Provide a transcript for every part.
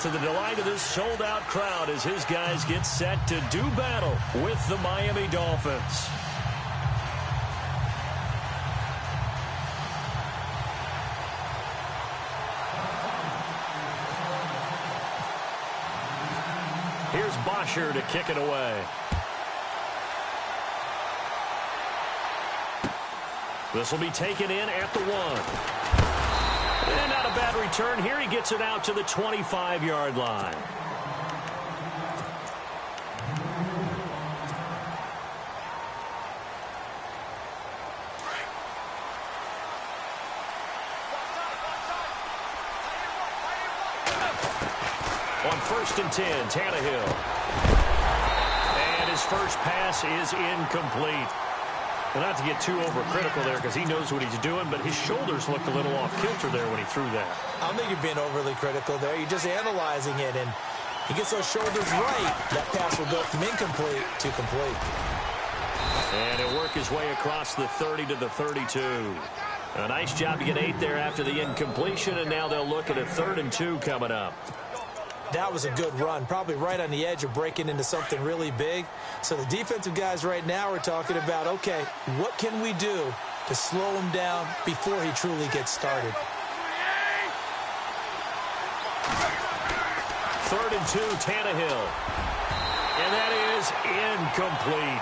to the delight of this sold-out crowd as his guys get set to do battle with the Miami Dolphins. Here's Bosher to kick it away. This will be taken in at the 1. And not a bad return here. He gets it out to the 25-yard line. On 1st and 10, Tannehill. And his first pass is incomplete. Well, not to get too overcritical there because he knows what he's doing, but his shoulders looked a little off kilter there when he threw that. I don't think you're being overly critical there. You're just analyzing it, and he gets those shoulders right. That pass will go from incomplete to complete. And he'll work his way across the 30 to the 32. A nice job to get 8 there after the incompletion, and now they'll look at a 3rd and 2 coming up. That was a good run, probably right on the edge of breaking into something really big. So the defensive guys right now are talking about, okay, what can we do to slow him down before he truly gets started? 3rd and 2, Tannehill. And that is incomplete.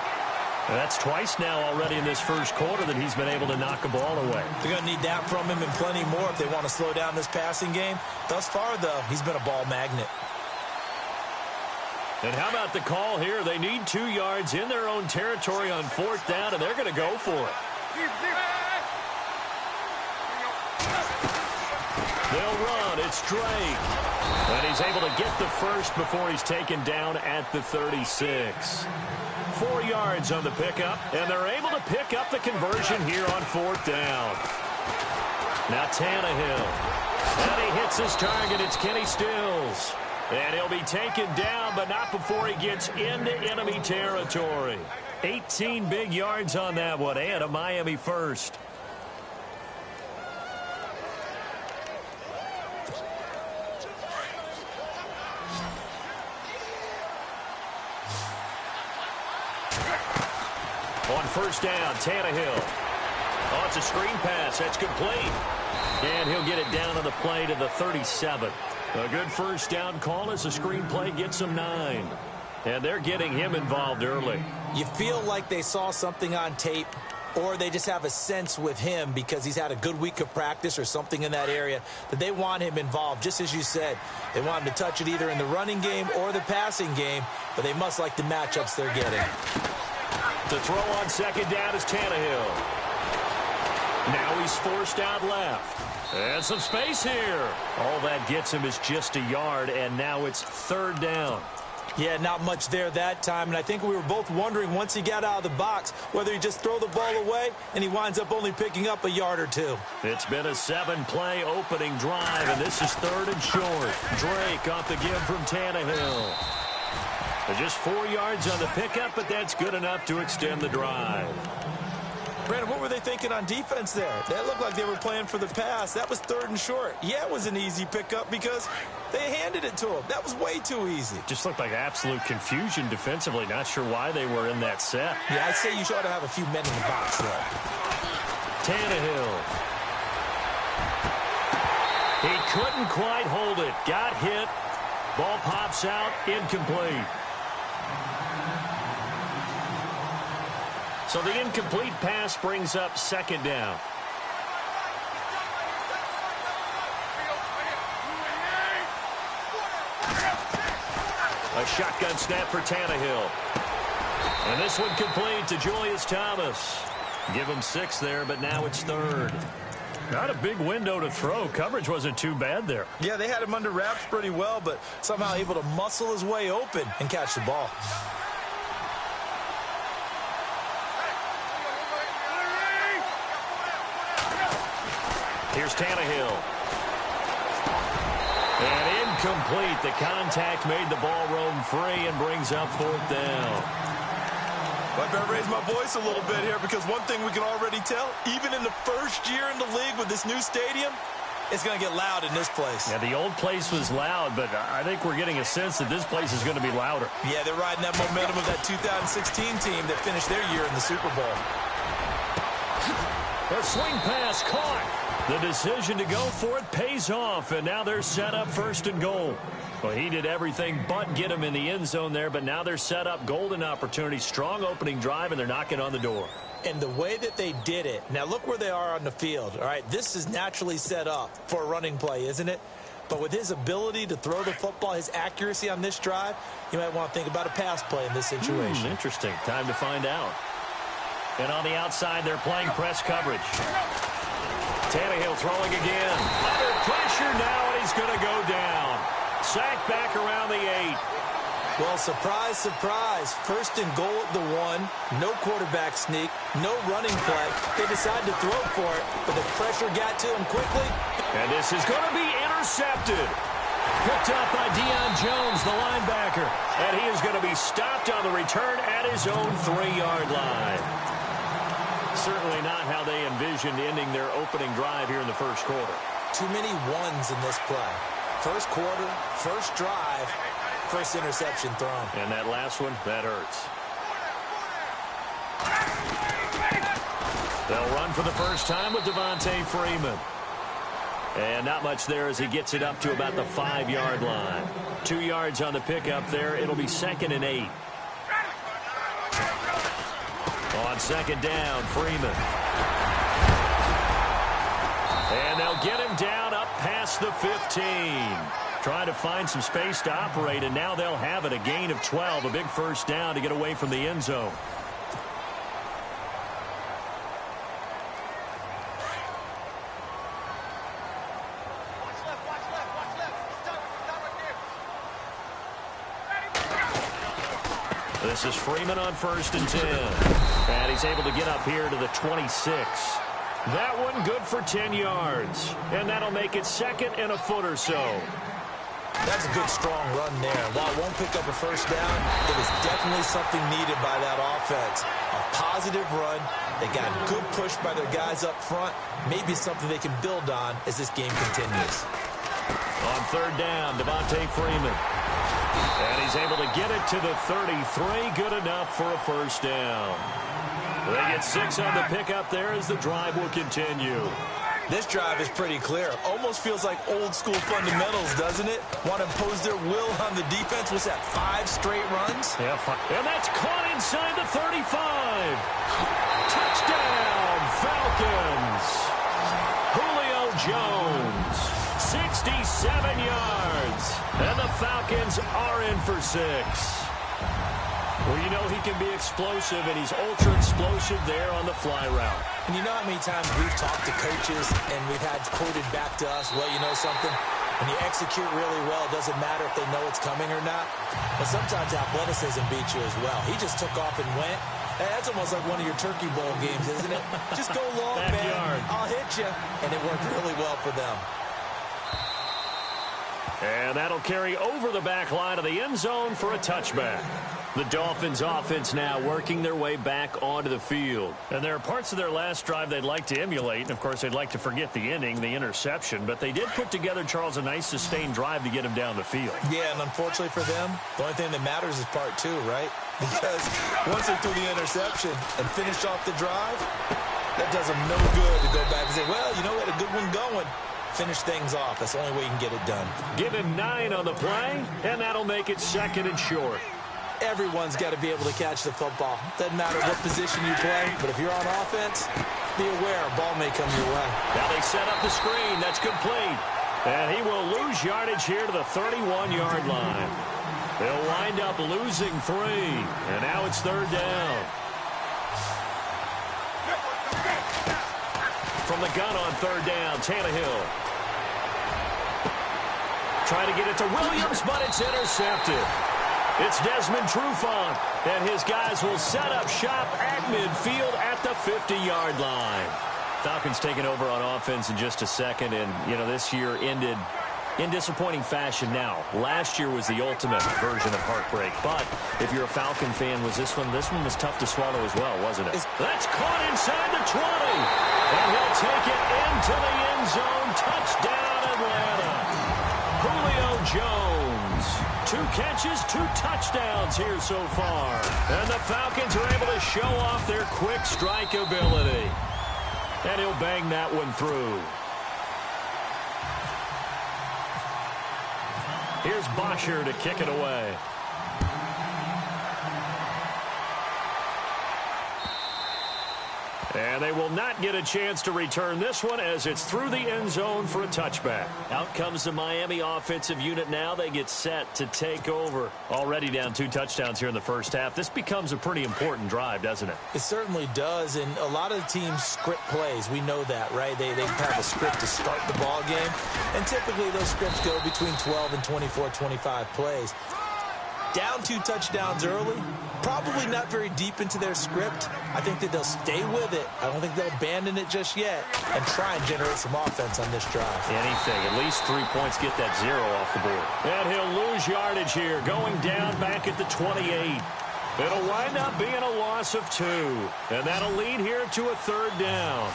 That's twice now already in this first quarter that he's been able to knock a ball away. They're going to need that from him and plenty more if they want to slow down this passing game. Thus far, though, he's been a ball magnet. And how about the call here? They need 2 yards in their own territory on 4th down, and they're going to go for it. They'll run. It's Drake. And he's able to get the first before he's taken down at the 36. 4 yards on the pickup, and they're able to pick up the conversion here on 4th down. Now Tannehill. And he hits his target. It's Kenny Stills. And he'll be taken down, but not before he gets into enemy territory. 18 big yards on that one, and a Miami first. On 1st down, Tannehill. Oh, it's a screen pass. That's complete. And he'll get it down on the play to the 37. A good 1st down call as the screen play gets him 9. And they're getting him involved early. You feel like they saw something on tape, or they just have a sense with him because he's had a good week of practice or something in that area that they want him involved. Just as you said, they want him to touch it either in the running game or the passing game, but they must like the matchups they're getting. The throw on 2nd down is Tannehill. Now he's forced out left. And some space here. All that gets him is just a yard, and now it's 3rd down. Yeah, not much there that time, and I think we were both wondering once he got out of the box whether he just throw the ball away and he winds up only picking up a yard or 2. It's been a 7-play opening drive, and this is 3rd and short. Drake off the give from Tannehill. Just 4 yards on the pickup, but that's good enough to extend the drive. Brandon, what were they thinking on defense there? That looked like they were playing for the pass. That was 3rd and short. Yeah, it was an easy pickup because they handed it to him. That was way too easy. Just looked like absolute confusion defensively. Not sure why they were in that set. Yeah, I'd say you ought to have a few men in the box there. Tannehill. He couldn't quite hold it. Got hit. Ball pops out. Incomplete. So the incomplete pass brings up 2nd down. A shotgun snap for Tannehill. And this one complete to Julius Thomas. Give him 6 there, but now it's 3rd. Not a big window to throw. Coverage wasn't too bad there. Yeah, they had him under wraps pretty well, but somehow able to muscle his way open and catch the ball. Here's Tannehill. And incomplete. The contact made the ball roam free and brings up 4th down. I better raise my voice a little bit here because one thing we can already tell, even in the first year in the league with this new stadium, It's going to get loud in this place. Yeah, the old place was loud, but I think we're getting a sense that this place is going to be louder. Yeah, they're riding that momentum of that 2016 team that finished their year in the Super Bowl. A swing pass caught. The decision to go for it pays off, and now they're set up 1st and goal. Well, he did everything but get him in the end zone there, but now they're set up golden opportunity, strong opening drive, and they're knocking on the door. And the way that they did it, now look where they are on the field, all right? This is naturally set up for a running play, isn't it? But with his ability to throw the football, his accuracy on this drive, you might want to think about a pass play in this situation. Interesting. Time to find out. And on the outside, they're playing press coverage. Tannehill throwing again. Under pressure now, and he's going to go down. Sacked back around the 8. Well, surprise, surprise. 1st and goal at the 1. No quarterback sneak. No running play. They decide to throw for it, but the pressure got to him quickly. And this is going to be intercepted. Picked up by Deion Jones, the linebacker. And he is going to be stopped on the return at his own 3-yard line. Certainly not how they envisioned ending their opening drive here in the 1st quarter. Too many ones in this play. 1st quarter, 1st drive, 1st interception thrown. And that last one, that hurts. They'll run for the first time with Devontae Freeman. And not much there as he gets it up to about the 5-yard line. 2 yards on the pickup there. It'll be 2nd and 8. On 2nd down, Freeman. And they'll get him down up past the 15. Trying to find some space to operate, and now they'll have it. A gain of 12, a big 1st down to get away from the end zone. This is Freeman on 1st and 10. And he's able to get up here to the 26. That one good for 10 yards. And that'll make it 2nd and a foot or so. That's a good, strong run there. While it won't pick up a 1st down, it is definitely something needed by that offense. A positive run. They got good push by their guys up front. Maybe something they can build on as this game continues. On 3rd down, Devontae Freeman. And he's able to get it to the 33. Good enough for a 1st down. They get 6 on the pickup there as the drive will continue. This drive is pretty clear. Almost feels like old school fundamentals, doesn't it? Want to impose their will on the defense. What's that, 5 straight runs? Yeah, and that's caught inside the 35. Touchdown, Falcons. Julio Jones, 67 yards. And the Falcons are in for 6. Well, you know he can be explosive, and he's ultra-explosive there on the fly route. And you know how many times we've talked to coaches and we've had quoted back to us, well, you know something? When you execute really well, it doesn't matter if they know it's coming or not. But sometimes athleticism beats you as well. He just took off and went. And that's almost like one of your Turkey Bowl games, isn't it? Just go long, man. I'll hit you. And it worked really well for them. And that'll carry over the back line of the end zone for a touchback. The Dolphins offense now working their way back onto the field. And there are parts of their last drive they'd like to emulate. And, of course, they'd like to forget the ending, the interception. But they did put together, Charles, a nice sustained drive to get him down the field. Yeah, and unfortunately for them, the only thing that matters is part 2, right? Because once they threw the interception and finished off the drive, that does them no good to go back and say, well, you know, we had a good one going. Finish things off. That's the only way you can get it done. Give him 9 on the play, and that'll make it 2nd and short. Everyone's got to be able to catch the football. Doesn't matter what position you play, but if you're on offense, be aware a ball may come your way. Now they set up the screen. That's complete. And he will lose yardage here to the 31-yard line. They'll wind up losing 3. And now it's 3rd down. From the gun on 3rd down, Tannehill. Trying to get it to Williams, but it's intercepted. It's Desmond Trufant, and his guys will set up shop at midfield at the 50-yard line. Falcons taking over on offense in just a second, and, you know, this year ended in disappointing fashion now. Last year was the ultimate version of heartbreak, but if you're a Falcon fan, this one was tough to swallow as well, wasn't it? That's caught inside the 20, and he'll take it into the end zone. Touchdown. Jones. 2 catches, 2 touchdowns here so far. And the Falcons are able to show off their quick strike ability. And he'll bang that one through. Here's Bosher to kick it away. And they will not get a chance to return this one as it's through the end zone for a touchback. Out comes the Miami offensive unit now. They get set to take over. Already down 2 touchdowns here in the first half. This becomes a pretty important drive, doesn't it? It certainly does, and a lot of the teams script plays. We know that, right? They have a script to start the ball game, and typically those scripts go between 12 and 24, 25 plays. Down 2 touchdowns early, probably not very deep into their script. I think that they'll stay with it. I don't think they'll abandon it just yet and try and generate some offense on this drive. Anything. At least 3 points, get that 0 off the board. And he'll lose yardage here, going down back at the 28. It'll wind up being a loss of 2. And that'll lead here to a 3rd down.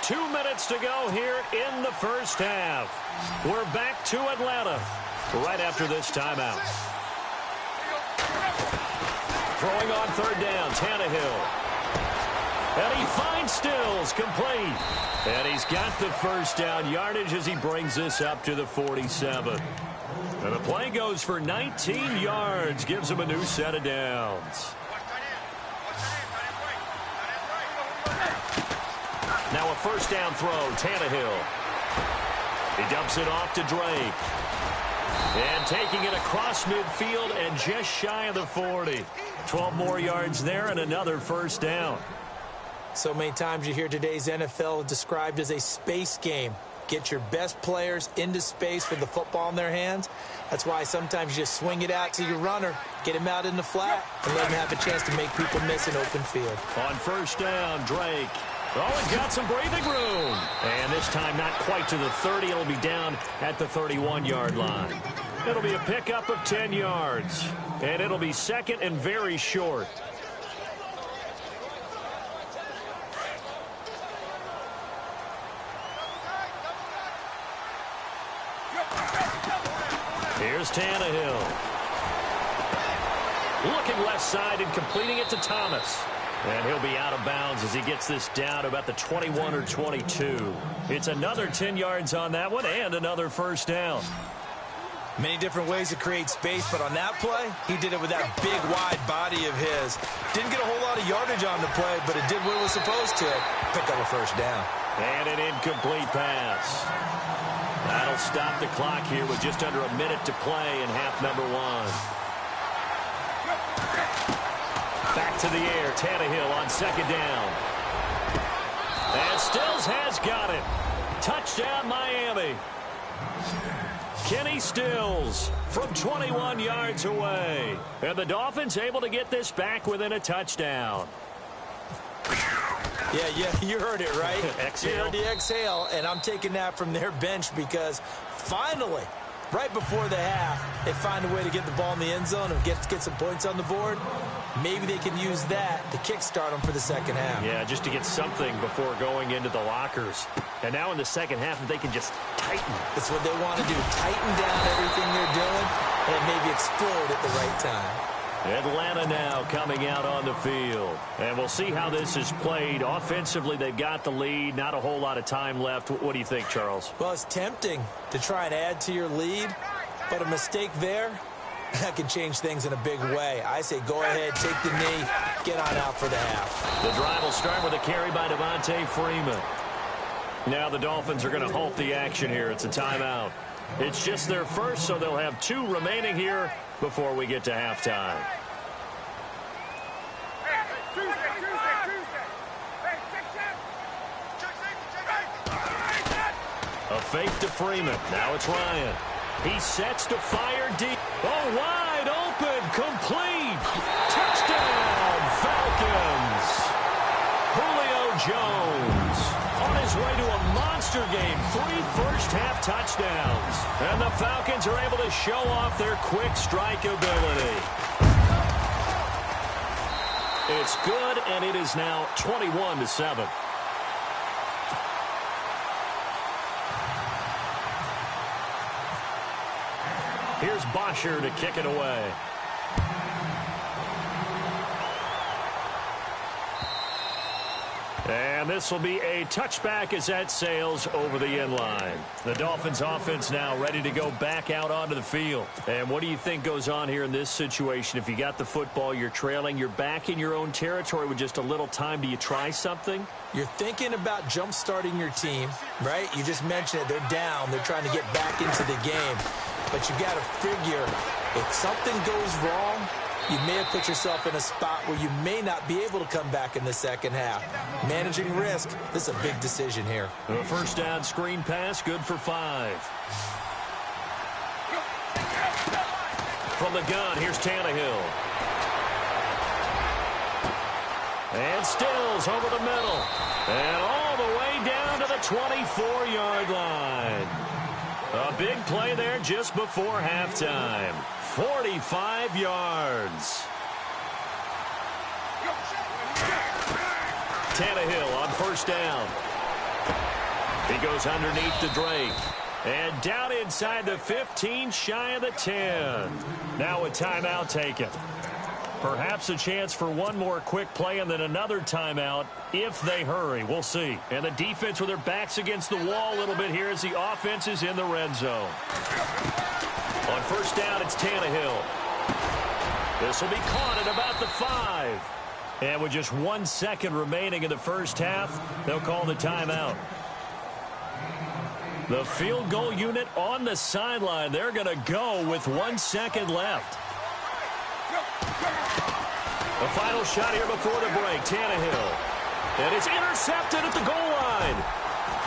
Two minutes to go here in the first half. We're back to Atlanta right after this timeout. Throwing on 3rd down, Tannehill. And he finds Stills, complete. And he's got the first down yardage as he brings this up to the 47. And the play goes for 19 yards, gives him a new set of downs. Now a first down throw, Tannehill. He dumps it off to Drake. And taking it across midfield and just shy of the 40. 12 more yards there and another first down. So many times you hear today's NFL described as a space game. Get your best players into space with the football in their hands. That's why sometimes you just swing it out to your runner, get him out in the flat, and let him have a chance to make people miss an open field. On first down, Drake. Oh, he's got some breathing room. And this time not quite to the 30. It'll be down at the 31-yard line. It'll be a pickup of 10 yards. And it'll be second and very short. Here's Tannehill. Looking left side and completing it to Thomas. And he'll be out of bounds as he gets this down about the 21 or 22. It's another 10 yards on that one and another first down. Many different ways to create space, but on that play, he did it with that big, wide body of his. Didn't get a whole lot of yardage on the play, but it did what it was supposed to. Pick up a first down. And an incomplete pass. That'll stop the clock here with just under a minute to play in half number 1. Back to the air, Tannehill on second down. And Stills has got it. Touchdown, Miami. Kenny Stills from 21 yards away. And the Dolphins able to get this back within a touchdown. Yeah, you heard it, right? Exhale. You heard the exhale, and I'm taking that from their bench because finally, right before the half, they find a way to get the ball in the end zone and get some points on the board. Maybe they can use that to kickstart them for the second half. Yeah, just to get something before going into the lockers. And now in the second half, if they can just tighten. That's what they want to do, tighten down everything they're doing and maybe explode at the right time. Atlanta now coming out on the field. And we'll see how this is played. Offensively, they've got the lead. Not a whole lot of time left. What do you think, Charles? Well, it's tempting to try and add to your lead, but a mistake there, that can change things in a big way. I say go ahead, take the knee, get on out for the half. The drive will start with a carry by Devontae Freeman. Now the Dolphins are going to halt the action here. It's a timeout. It's just their first, so they'll have 2 remaining here before we get to halftime. A fake to Freeman. Now it's Ryan. He sets to fire deep. Oh, wide open. Complete. Touchdown, Falcons. Julio Jones on his way to a monster game. 3 first-half touchdowns. And the Falcons are able to show off their quick strike ability. It's good, and it is now 21-7. Here's Bosher to kick it away. And this will be a touchback as that sails over the end line. The Dolphins offense now ready to go back out onto the field. And what do you think goes on here in this situation? If you got the football, you're trailing, you're back in your own territory with just a little time. Do you try something? You're thinking about jump-starting your team, right? You just mentioned it. They're down. They're trying to get back into the game. But you got to figure if something goes wrong, you may have put yourself in a spot where you may not be able to come back in the second half. Managing risk, this is a big decision here. The first down screen pass, good for 5. From the gun, here's Tannehill. And Stills over the middle. And all the way down to the 24-yard line. A big play there just before halftime. 45 yards. Tannehill on first down. He goes underneath to Drake. And down inside the 15, shy of the 10. Now a timeout taken. Perhaps a chance for one more quick play and then another timeout if they hurry. We'll see. And the defense with their backs against the wall a little bit here as the offense is in the red zone. On first down, it's Tannehill. This will be caught at about the 5. And with just 1 second remaining in the first half, they'll call the timeout. The field goal unit on the sideline. They're going to go with 1 second left. The final shot here before the break, Tannehill. And it's intercepted at the goal line.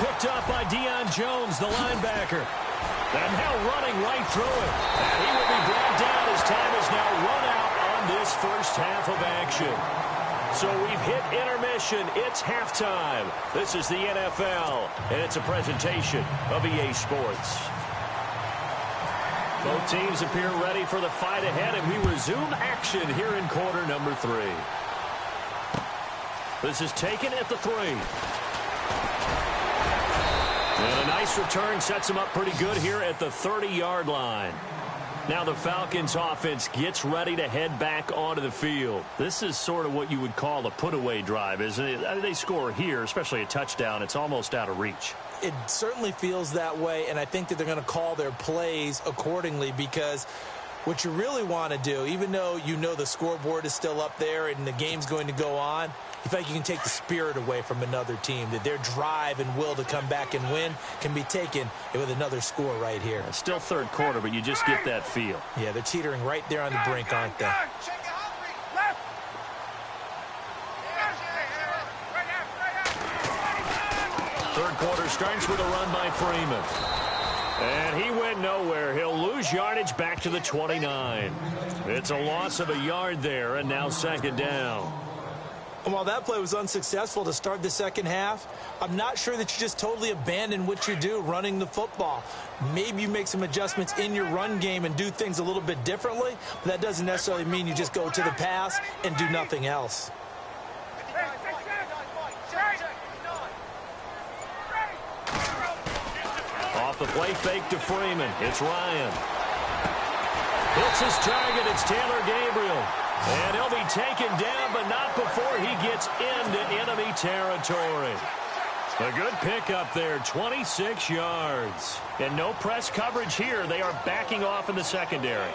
Picked up by Deion Jones, the linebacker. And now running right through it. And he will be brought down as time is now run out on this first half of action. So we've hit intermission. It's halftime. This is the NFL, and it's a presentation of EA Sports. Both teams appear ready for the fight ahead, and we resume action here in quarter number 3. This is taken at the 3. And a nice return sets him up pretty good here at the 30-yard line. Now the Falcons offense gets ready to head back onto the field. This is sort of what you would call a put-away drive, isn't it? I mean, they score here, especially a touchdown. It's almost out of reach. It certainly feels that way, and I think that they're going to call their plays accordingly because what you really want to do, even though you know the scoreboard is still up there and the game's going to go on, you feel like you can take the spirit away from another team, that their drive and will to come back and win can be taken with another score right here. It's still third quarter, but you just get that feel. Yeah, they're teetering right there on the brink, aren't they? Third quarter starts with a run by Freeman. And he went nowhere. He'll lose yardage back to the 29. It's a loss of a yard there, and now second down. And while that play was unsuccessful to start the second half, I'm not sure that you just totally abandon what you do running the football. Maybe you make some adjustments in your run game and do things a little bit differently, but that doesn't necessarily mean you just go to the pass and do nothing else. Off the play fake to Freeman. It's Ryan. Hits his target. It's Taylor Gabriel. And he'll be taken down, but not before he gets into enemy territory. A good pickup there, 26 yards. And no press coverage here. They are backing off in the secondary.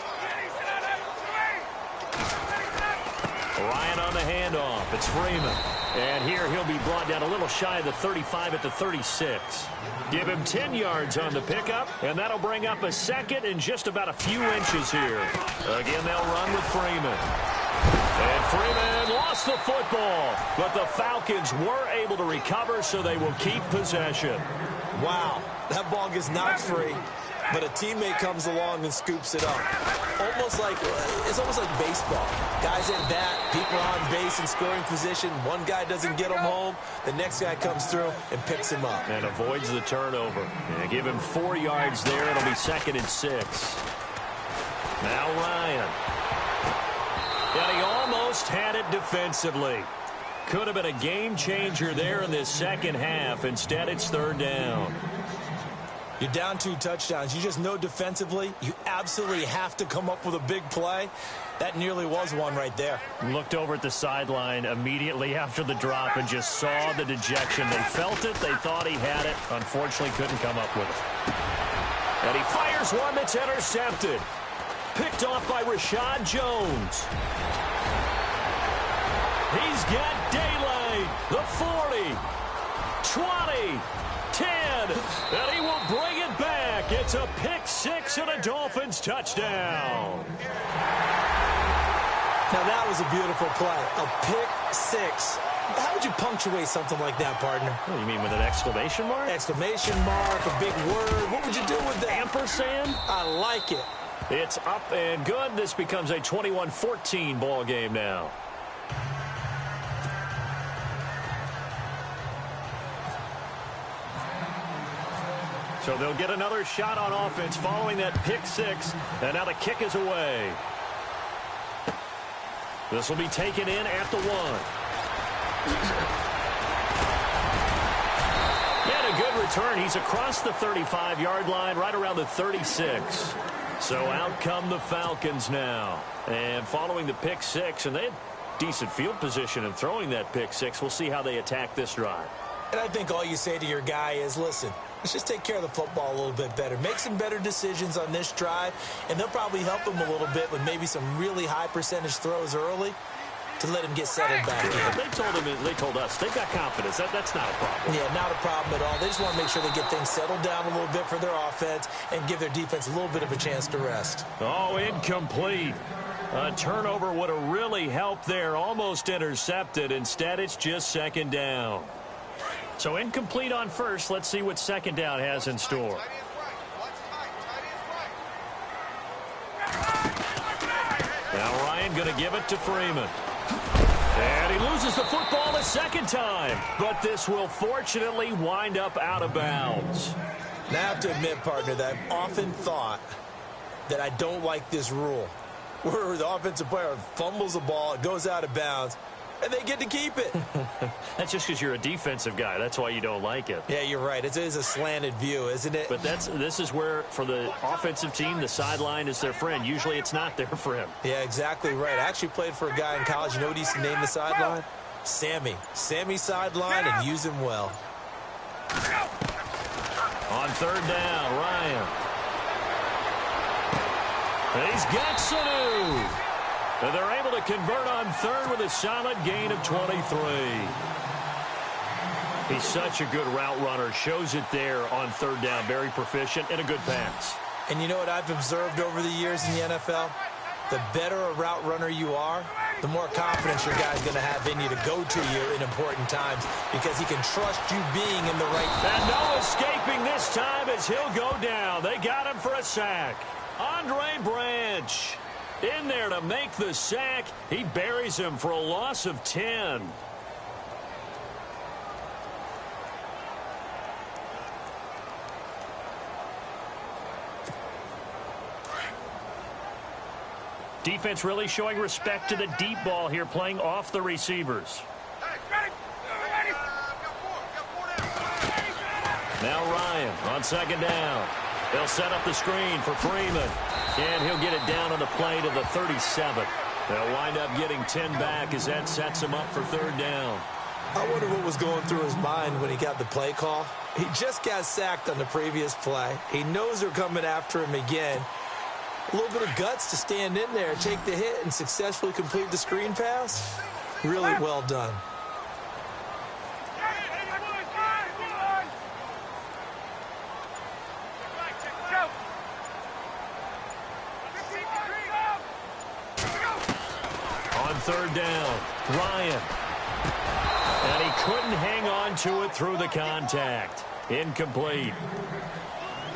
Ryan on the handoff. It's Freeman. And here he'll be brought down a little shy of the 35 at the 36. Give him 10 yards on the pickup, and that'll bring up a second and just about a few inches here. Again, they'll run with Freeman. And Freeman lost the football, but the Falcons were able to recover, so they will keep possession. Wow, that ball gets knocked free, but a teammate comes along and scoops it up. It's almost like baseball. Guys at bat, people on base in scoring position. One guy doesn't get him home. The next guy comes through and picks him up. And avoids the turnover. And give him 4 yards there. It'll be second and 6. Now Ryan. And he almost almost had it defensively. Could have been a game changer there in this second half. Instead, it's third down. You're down 2 touchdowns. You just know defensively you absolutely have to come up with a big play. That nearly was one right there. Looked over at the sideline immediately after the drop and just saw the dejection. They felt it. They thought he had it. Unfortunately, couldn't come up with it. And he fires one that's intercepted. Picked off by Rashad Jones. He's got daylight. The 40, 20, 10, and he will bring it back. It's a pick 6 and a Dolphins touchdown. Now, that was a beautiful play. A pick 6. How would you punctuate something like that, partner? What do you mean, with an exclamation mark? Exclamation mark, a big word. What would you do with that? Ampersand? I like it. It's up and good. This becomes a 21-14 ball game now. So they'll get another shot on offense following that pick 6. And now the kick is away. This will be taken in at the 1. And a good return. He's across the 35-yard line, right around the 36. So out come the Falcons now. And following the pick 6, and they had decent field position in throwing that pick 6. We'll see how they attack this drive. And I think all you say to your guy is, listen, let's just take care of the football a little bit better. Make some better decisions on this drive, and they'll probably help him a little bit with maybe some really high percentage throws early to let him get settled back in. They told us they've got confidence. That's not a problem. Yeah, not a problem at all. They just want to make sure they get things settled down a little bit for their offense and give their defense a little bit of a chance to rest. Oh, incomplete. A turnover would have really helped there. Almost intercepted. Instead, it's just second down. So incomplete on first. Let's see what second down has in store. Now Ryan going to give it to Freeman. And he loses the football a second time. But this will fortunately wind up out of bounds. Now I have to admit, partner, that I've often thought that I don't like this rule, where the offensive player fumbles the ball, it goes out of bounds, and they get to keep it. That's just because you're a defensive guy. That's why you don't like it. Yeah, you're right. It is a slanted view, isn't it? But this is where, for the offensive team, the sideline is their friend. Usually it's not their friend. Yeah, exactly right. I actually played for a guy in college. You know what he used to name the sideline? Sammy. Sammy sideline, and use him well. On third down, Ryan. He's got Sanu. And they're able to convert on third with a solid gain of 23. He's such a good route runner. Shows it there on third down. Very proficient and a good pass. And you know what I've observed over the years in the NFL? The better a route runner you are, the more confidence your guy's going to have in you to go to you in important times because he can trust you being in the right place. And no escaping this time as he'll go down. They got him for a sack. Andre Branch in there to make the sack. He buries him for a loss of 10. Defense really showing respect to the deep ball here, playing off the receivers. Now Ryan on second down. They'll set up the screen for Freeman. And he'll get it down on the play to the 37. They'll wind up getting 10 back as that sets him up for third down. I wonder what was going through his mind when he got the play call. He just got sacked on the previous play. He knows they're coming after him again. A little bit of guts to stand in there, take the hit, and successfully complete the screen pass. Really well done. On third down, Ryan. And he couldn't hang on to it through the contact. Incomplete.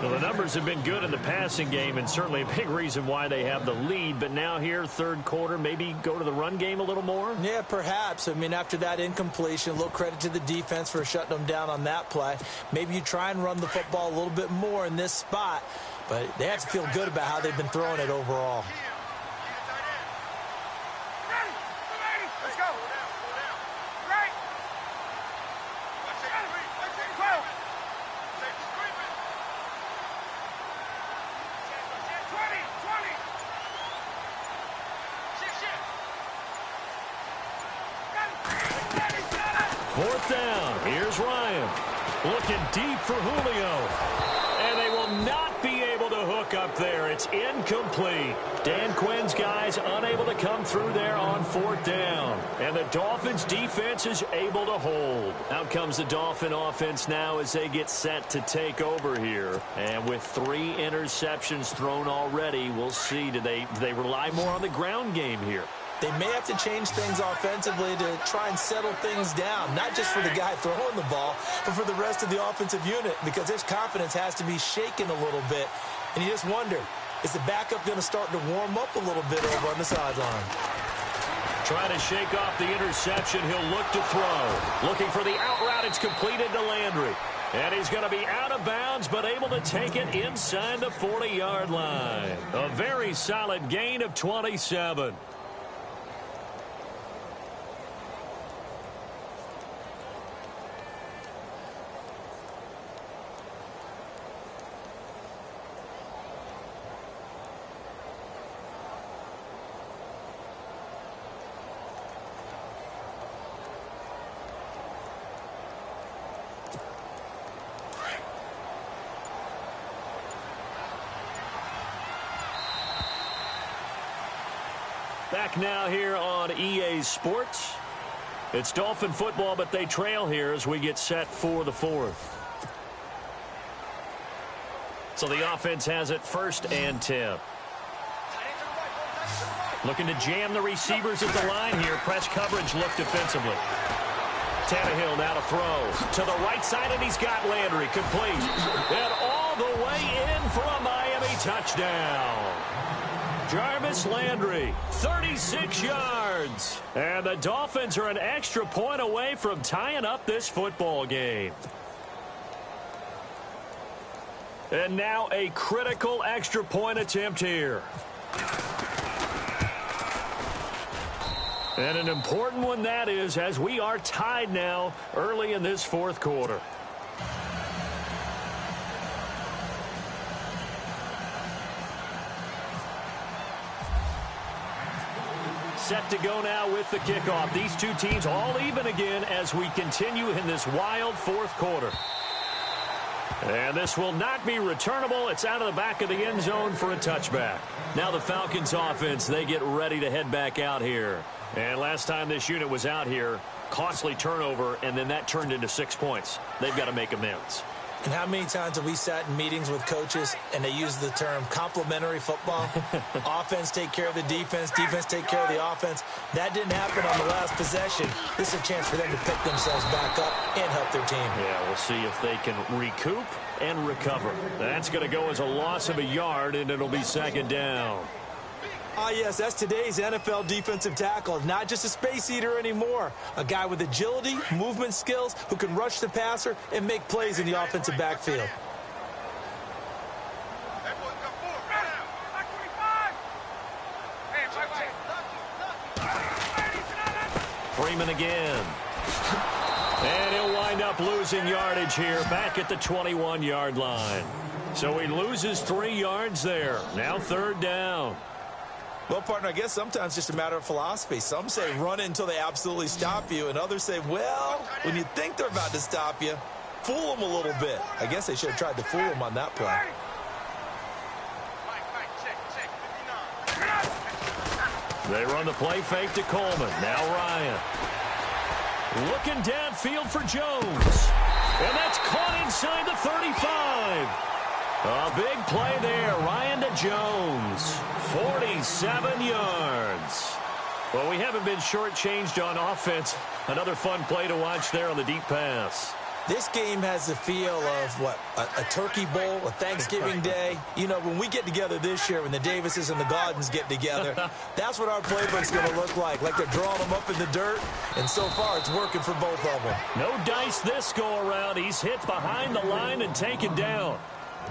Well, the numbers have been good in the passing game, and certainly a big reason why they have the lead. But now here, third quarter, maybe go to the run game a little more? Yeah, perhaps. I mean, after that incompletion, a little credit to the defense for shutting them down on that play. Maybe you try and run the football a little bit more in this spot. But they have to feel good about how they've been throwing it overall. fourth down. Here's Ryan. Looking deep for Julio. And they will not be able to hook up there. It's incomplete. Dan Quinn's guys unable to come through there on fourth down. And the Dolphins defense is able to hold. Out comes the Dolphin offense now as they get set to take over here. And with 3 interceptions thrown already, we'll see. Do they rely more on the ground game here? They may have to change things offensively to try and settle things down, not just for the guy throwing the ball, but for the rest of the offensive unit, because their confidence has to be shaken a little bit. And you just wonder, is the backup going to start to warm up a little bit over on the sideline? Trying to shake off the interception. He'll look to throw. Looking for the out route. It's completed to Landry. And he's going to be out of bounds, but able to take it inside the 40-yard line. A very solid gain of 27. Back now here on EA Sports. It's Dolphin football, but they trail here as we get set for the fourth. So the offense has it 1st and 10. Looking to jam the receivers at the line here. Press coverage look defensively. Tannehill now to throw. To the right side, and he's got Landry complete. And all the way in for a Miami touchdown. Jarvis Landry, 36 yards. And the Dolphins are an extra point away from tying up this football game. And now a critical extra point attempt here. And an important one that is, as we are tied now early in this fourth quarter. Set to go now with the kickoff. These two teams all even again as we continue in this wild fourth quarter. And this will not be returnable. It's out of the back of the end zone for a touchback. Now the Falcons offense, they get ready to head back out here. And last time this unit was out here, costly turnover, and then that turned into 6 points. They've got to make amends. And how many times have we sat in meetings with coaches and they use the term complementary football? Offense take care of the defense, defense take care of the offense. That didn't happen on the last possession. This is a chance for them to pick themselves back up and help their team. Yeah, we'll see if they can recoup and recover. That's going to go as a loss of a yard, and it'll be 2nd down. Ah, yes, that's today's NFL defensive tackle. Not just a space eater anymore. A guy with agility, movement skills, who can rush the passer and make plays in the offensive backfield. Freeman again. And he'll wind up losing yardage here back at the 21-yard line. So he loses 3 yards there. Now 3rd down. Well, partner, I guess sometimes it's just a matter of philosophy. Some say run it until they absolutely stop you, and others say, well, when you think they're about to stop you, fool them a little bit. I guess they should have tried to fool them on that play. They run the play fake to Coleman. Now Ryan. Looking downfield for Jones. And that's caught inside the 35. A big play there. Ryan to Jones. 47 yards. Well, we haven't been shortchanged on offense. Another fun play to watch there on the deep pass. This game has the feel of, what, a turkey bowl, a Thanksgiving day. You know, when we get together this year, when the Davises and the Gaudens get together, that's what our playbook's going to look like they're drawing them up in the dirt, and so far it's working for both of them. No dice this go-around. He's hit behind the line and taken down.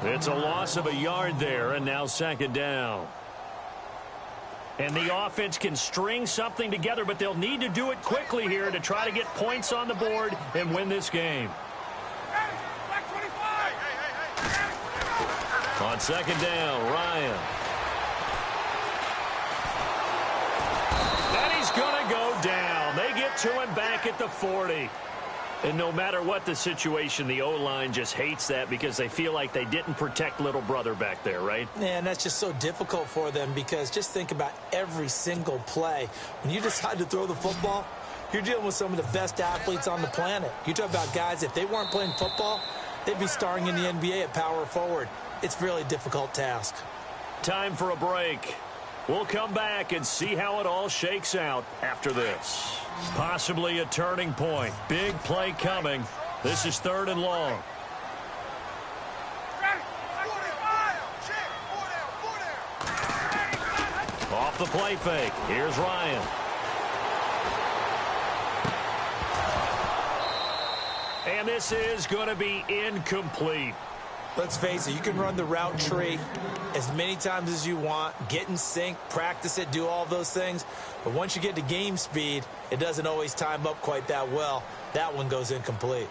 It's a loss of a yard there, and now 2nd down. And the offense can string something together, but they'll need to do it quickly here to try to get points on the board and win this game. On 2nd down, Ryan. And he's going to go down. They get to him back at the 40. And no matter what the situation, the O-line just hates that because they feel like they didn't protect little brother back there, right? Man, that's just so difficult for them because just think about every single play. When you decide to throw the football, you're dealing with some of the best athletes on the planet. You talk about guys, if they weren't playing football, they'd be starring in the NBA at power forward. It's a really difficult task. Time for a break. We'll come back and see how it all shakes out after this. Possibly a turning point. Big play coming. This is 3rd and long. Off the play fake. Here's Ryan. And this is going to be incomplete. Let's face it, you can run the route tree as many times as you want, get in sync, practice it, do all those things. But once you get to game speed, it doesn't always time up quite that well. That one goes incomplete.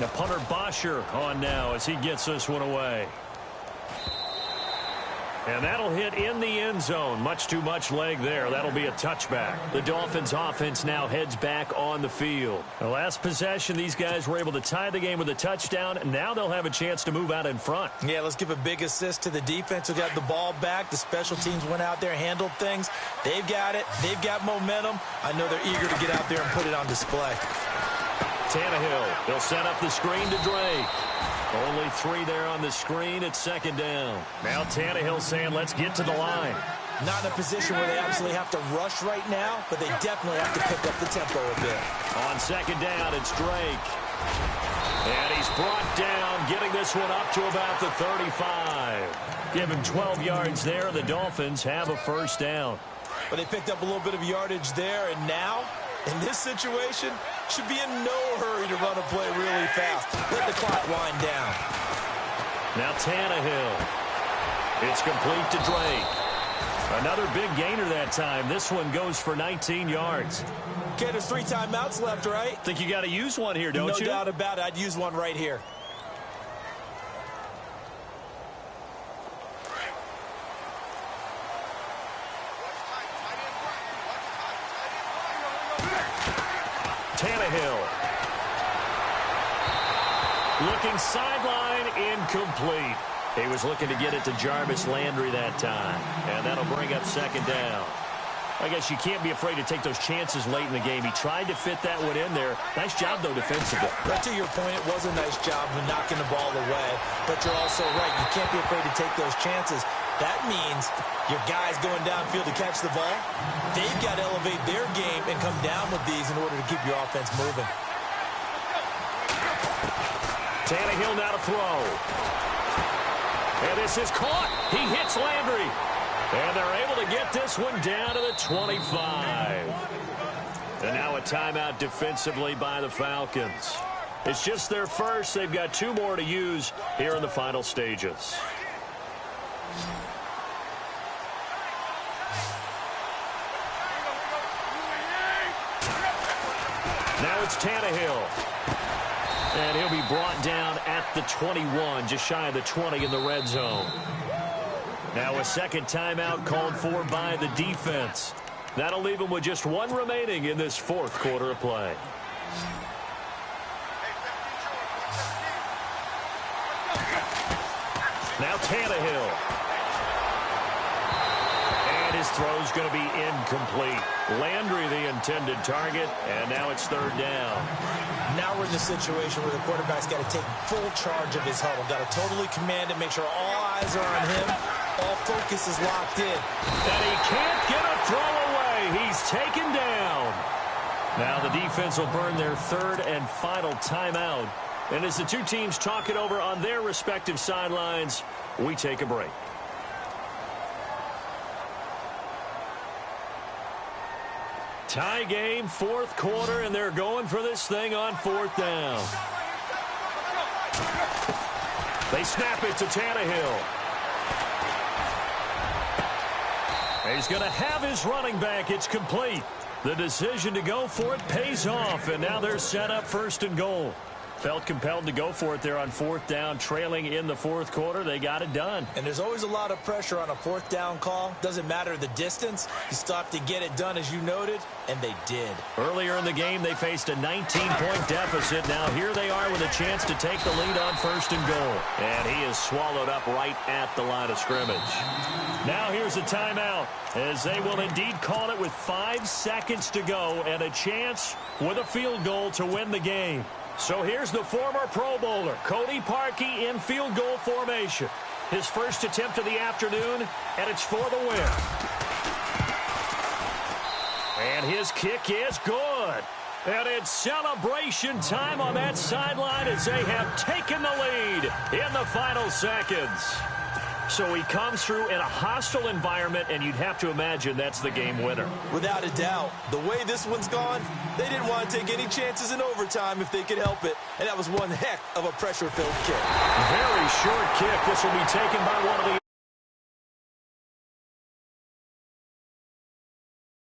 The punter Bosher on now as he gets this one away. And that'll hit in the end zone. Much too much leg there. That'll be a touchback. The Dolphins offense now heads back on the field. The last possession, these guys were able to tie the game with a touchdown. Now they'll have a chance to move out in front. Yeah, let's give a big assist to the defense who got the ball back. The special teams went out there, handled things. They've got it. They've got momentum. I know they're eager to get out there and put it on display. Tannehill, they'll set up the screen to Drake. Only 3 there on the screen. It's 2nd down. Now Tannehill saying, let's get to the line. Not in a position where they absolutely have to rush right now, but they definitely have to pick up the tempo a bit. On 2nd down, it's Drake. And he's brought down, getting this one up to about the 35. Give him 12 yards there. The Dolphins have a 1st down. But they picked up a little bit of yardage there, and now, in this situation, should be in no hurry to run a play really fast. Let the clock wind down. Now Tannehill. It's complete to Drake. Another big gainer that time. This one goes for 19 yards. Okay, there's 3 timeouts left, right? Think you got to use one here, don't you? No doubt about it. I'd use one right here. Tannehill. Looking sideline, incomplete. He was looking to get it to Jarvis Landry that time. And that'll bring up 2nd down. I guess you can't be afraid to take those chances late in the game. He tried to fit that one in there. Nice job, though, defensively. Right to your point, it was a nice job of knocking the ball away. But you're also right. You can't be afraid to take those chances. That means your guys going downfield to catch the ball, they've got to elevate their game and come down with these in order to keep your offense moving. Tannehill now to throw. And this is caught. He hits Landry. And they're able to get this one down to the 25. And now a timeout defensively by the Falcons. It's just their first. They've got 2 more to use here in the final stages. Now it's Tannehill. And he'll be brought down at the 21, just shy of the 20 in the red zone. Now a 2nd timeout called for by the defense. That'll leave him with just 1 remaining in this 4th quarter of play. Now Tannehill. And his throw's going to be incomplete. Landry the intended target, and now it's 3rd down. Now we're in the situation where the quarterback's got to take full charge of his huddle. Got to totally command it, make sure all eyes are on him. All focus is locked in. And he can't get a throw away. He's taken down. Now the defense will burn their 3rd and final timeout. And as the 2 teams talk it over on their respective sidelines, we take a break. Tie game, 4th quarter, and they're going for this thing on 4th down. They snap it to Tannehill. He's going to have his running back. It's complete. The decision to go for it pays off, and now they're set up 1st and goal. Felt compelled to go for it there on fourth down, trailing in the fourth quarter. They got it done. And there's always a lot of pressure on a fourth down call. Doesn't matter the distance. You stop to get it done, as you noted, and they did. Earlier in the game, they faced a 19-point deficit. Now here they are with a chance to take the lead on first and goal. And he is swallowed up right at the line of scrimmage. Now here's a timeout, as they will indeed call it with 5 seconds to go and a chance with a field goal to win the game. So here's the former Pro Bowler, Cody Parkey, in field goal formation. His first attempt of the afternoon, and it's for the win. And his kick is good. And it's celebration time on that sideline as they have taken the lead in the final seconds. So he comes through in a hostile environment, and you'd have to imagine that's the game winner. Without a doubt. The way this one's gone, they didn't want to take any chances in overtime if they could help it. And that was one heck of a pressure-filled kick. Very short kick. This will be taken by one of the